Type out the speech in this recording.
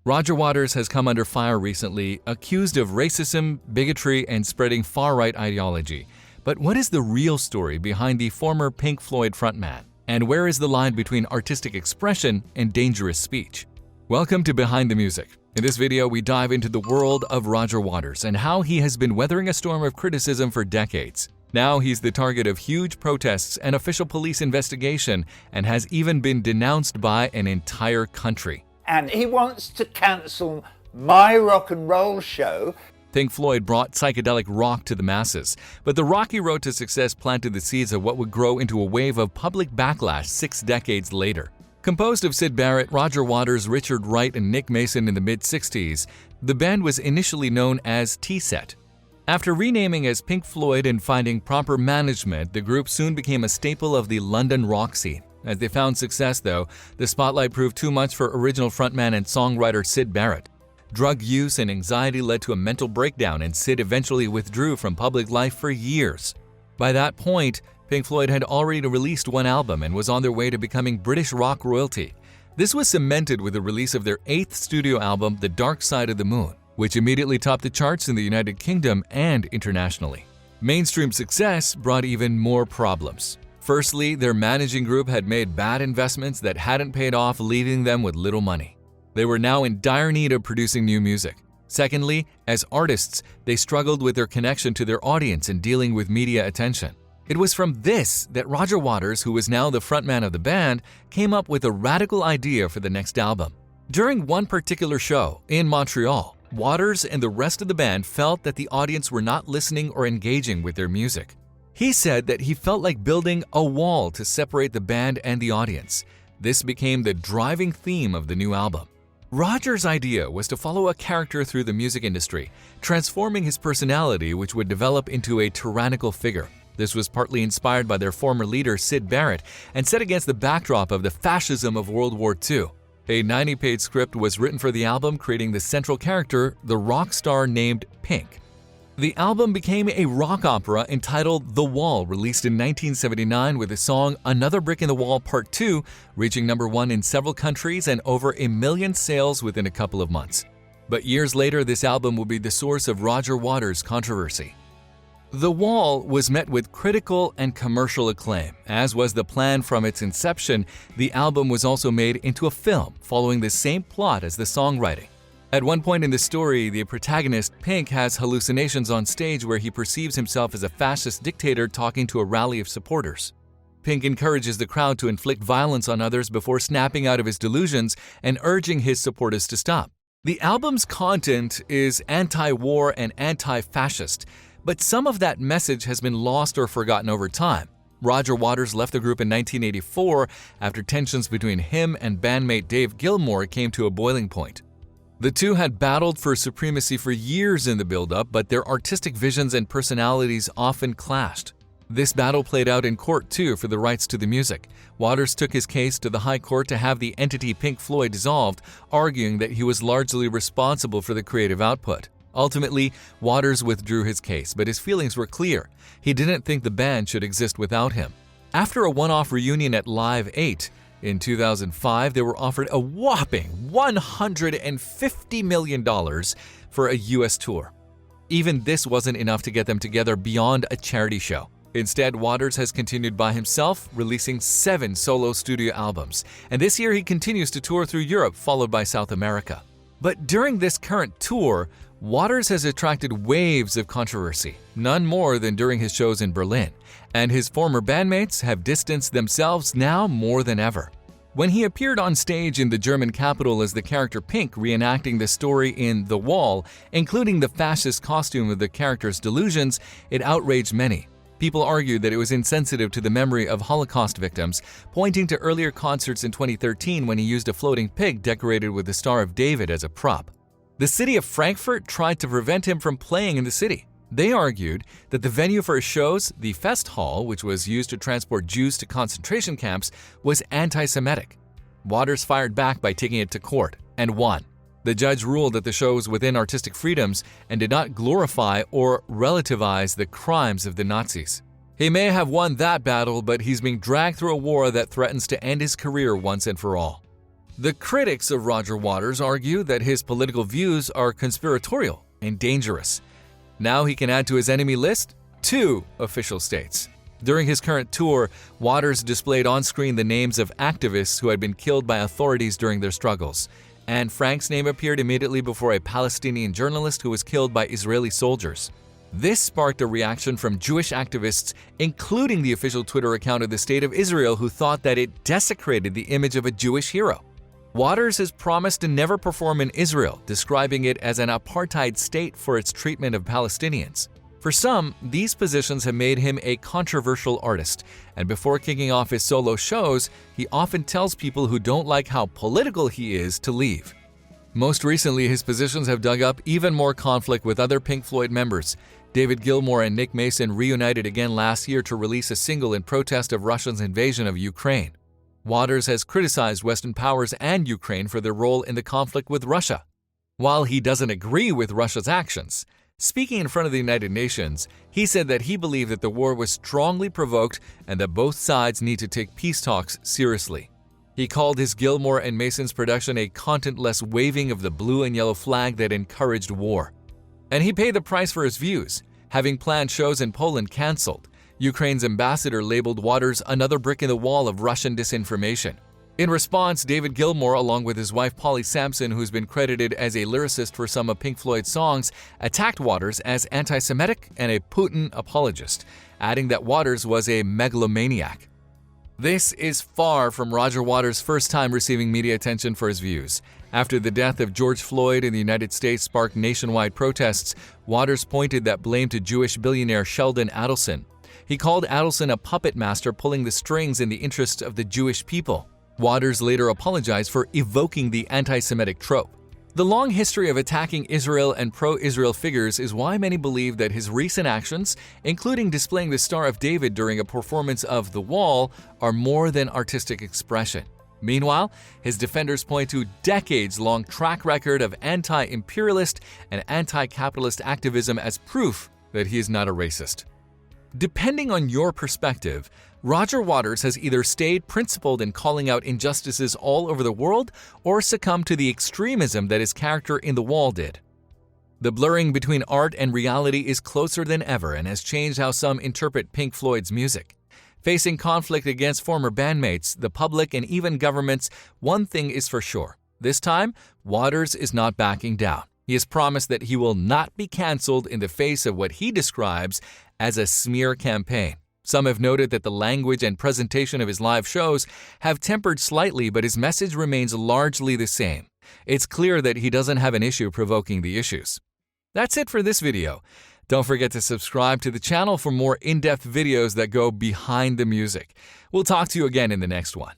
Roger Waters has come under fire recently, accused of racism, bigotry, and spreading far-right ideology. But what is the real story behind the former Pink Floyd frontman? And where is the line between artistic expression and dangerous speech? Welcome to Behind the Music. In this video, we dive into the world of Roger Waters and how he has been weathering a storm of criticism for decades. Now he's the target of huge protests and official police investigation and has even been denounced by an entire country. And he wants to cancel my rock and roll show. Pink Floyd brought psychedelic rock to the masses, but the rocky road to success planted the seeds of what would grow into a wave of public backlash 6 decades later. Composed of Syd Barrett, Roger Waters, Richard Wright, and Nick Mason in the mid-60s, the band was initially known as T-Set. After renaming as Pink Floyd and finding proper management, the group soon became a staple of the London rock scene. As they found success, though, the spotlight proved too much for original frontman and songwriter Syd Barrett. Drug use and anxiety led to a mental breakdown, and Syd eventually withdrew from public life for years. By that point, Pink Floyd had already released one album and was on their way to becoming British rock royalty. This was cemented with the release of their 8th studio album, The Dark Side of the Moon, which immediately topped the charts in the United Kingdom and internationally. Mainstream success brought even more problems. Firstly, their managing group had made bad investments that hadn't paid off, leaving them with little money. They were now in dire need of producing new music. Secondly, as artists, they struggled with their connection to their audience and dealing with media attention. It was from this that Roger Waters, who was now the frontman of the band, came up with a radical idea for the next album. During one particular show in Montreal, Waters and the rest of the band felt that the audience were not listening or engaging with their music. He said that he felt like building a wall to separate the band and the audience. This became the driving theme of the new album. Roger's idea was to follow a character through the music industry, transforming his personality, which would develop into a tyrannical figure. This was partly inspired by their former leader, Syd Barrett, and set against the backdrop of the fascism of World War II. A 90-page script was written for the album, creating the central character, the rock star named Pink. The album became a rock opera entitled The Wall, released in 1979 with the song Another Brick in the Wall Part 2, reaching #1 in several countries and over 1 million sales within a couple of months. But years later, this album would be the source of Roger Waters' controversy. The Wall was met with critical and commercial acclaim. As was the plan from its inception, the album was also made into a film, following the same plot as the songwriting. At one point in the story, the protagonist, Pink, has hallucinations on stage where he perceives himself as a fascist dictator talking to a rally of supporters. Pink encourages the crowd to inflict violence on others before snapping out of his delusions and urging his supporters to stop. The album's content is anti-war and anti-fascist, but some of that message has been lost or forgotten over time. Roger Waters left the group in 1984 after tensions between him and bandmate Dave Gilmour came to a boiling point. The two had battled for supremacy for years in the build-up, but their artistic visions and personalities often clashed. This battle played out in court too for the rights to the music. Waters took his case to the High Court to have the entity Pink Floyd dissolved, arguing that he was largely responsible for the creative output. Ultimately, Waters withdrew his case, but his feelings were clear. He didn't think the band should exist without him. After a one-off reunion at Live 8, in 2005, they were offered a whopping $150 million for a US tour. Even this wasn't enough to get them together beyond a charity show. Instead, Waters has continued by himself, releasing 7 solo studio albums, and this year he continues to tour through Europe, followed by South America. But during this current tour, Waters has attracted waves of controversy, none more than during his shows in Berlin, and his former bandmates have distanced themselves now more than ever. When he appeared on stage in the German capital as the character Pink, reenacting the story in The Wall, including the fascist costume of the character's delusions, it outraged many. People argued that it was insensitive to the memory of Holocaust victims, pointing to earlier concerts in 2013 when he used a floating pig decorated with the Star of David as a prop. The city of Frankfurt tried to prevent him from playing in the city. They argued that the venue for his shows, the Fest Hall, which was used to transport Jews to concentration camps, was anti-Semitic. Waters fired back by taking it to court and won. The judge ruled that the show was within artistic freedoms and did not glorify or relativize the crimes of the Nazis. He may have won that battle, but he's being dragged through a war that threatens to end his career once and for all. The critics of Roger Waters argue that his political views are conspiratorial and dangerous. Now he can add to his enemy list 2 official states. During his current tour, Waters displayed on screen the names of activists who had been killed by authorities during their struggles. Anne Frank's name appeared immediately before a Palestinian journalist who was killed by Israeli soldiers. This sparked a reaction from Jewish activists, including the official Twitter account of the State of Israel, who thought that it desecrated the image of a Jewish hero. Waters has promised to never perform in Israel, describing it as an apartheid state for its treatment of Palestinians. For some, these positions have made him a controversial artist, and before kicking off his solo shows, he often tells people who don't like how political he is to leave. Most recently, his positions have dug up even more conflict with other Pink Floyd members. David Gilmour and Nick Mason reunited again last year to release a single in protest of Russia's invasion of Ukraine. Waters has criticized Western powers and Ukraine for their role in the conflict with Russia. While he doesn't agree with Russia's actions, speaking in front of the United Nations, he said that he believed that the war was strongly provoked and that both sides need to take peace talks seriously. He called his Gilmour and Mason's production a contentless waving of the blue and yellow flag that encouraged war. And he paid the price for his views, having planned shows in Poland canceled. Ukraine's ambassador labeled Waters another brick in the wall of Russian disinformation. In response, David Gilmour, along with his wife Polly Sampson, who's been credited as a lyricist for some of Pink Floyd's songs, attacked Waters as anti-Semitic and a Putin apologist, adding that Waters was a megalomaniac. This is far from Roger Waters' first time receiving media attention for his views. After the death of George Floyd in the United States sparked nationwide protests, Waters pointed that blame to Jewish billionaire Sheldon Adelson. He called Adelson a puppet master pulling the strings in the interests of the Jewish people. Waters later apologized for evoking the anti-Semitic trope. The long history of attacking Israel and pro-Israel figures is why many believe that his recent actions, including displaying the Star of David during a performance of The Wall, are more than artistic expression. Meanwhile, his defenders point to decades-long track record of anti-imperialist and anti-capitalist activism as proof that he is not a racist. Depending on your perspective, Roger Waters has either stayed principled in calling out injustices all over the world or succumbed to the extremism that his character in The Wall did. The blurring between art and reality is closer than ever and has changed how some interpret Pink Floyd's music. Facing conflict against former bandmates, the public, and even governments, one thing is for sure. This time, Waters is not backing down. He has promised that he will not be canceled in the face of what he describes as a smear campaign. Some have noted that the language and presentation of his live shows have tempered slightly, but his message remains largely the same. It's clear that he doesn't have an issue provoking the issues. That's it for this video. Don't forget to subscribe to the channel for more in-depth videos that go behind the music. We'll talk to you again in the next one.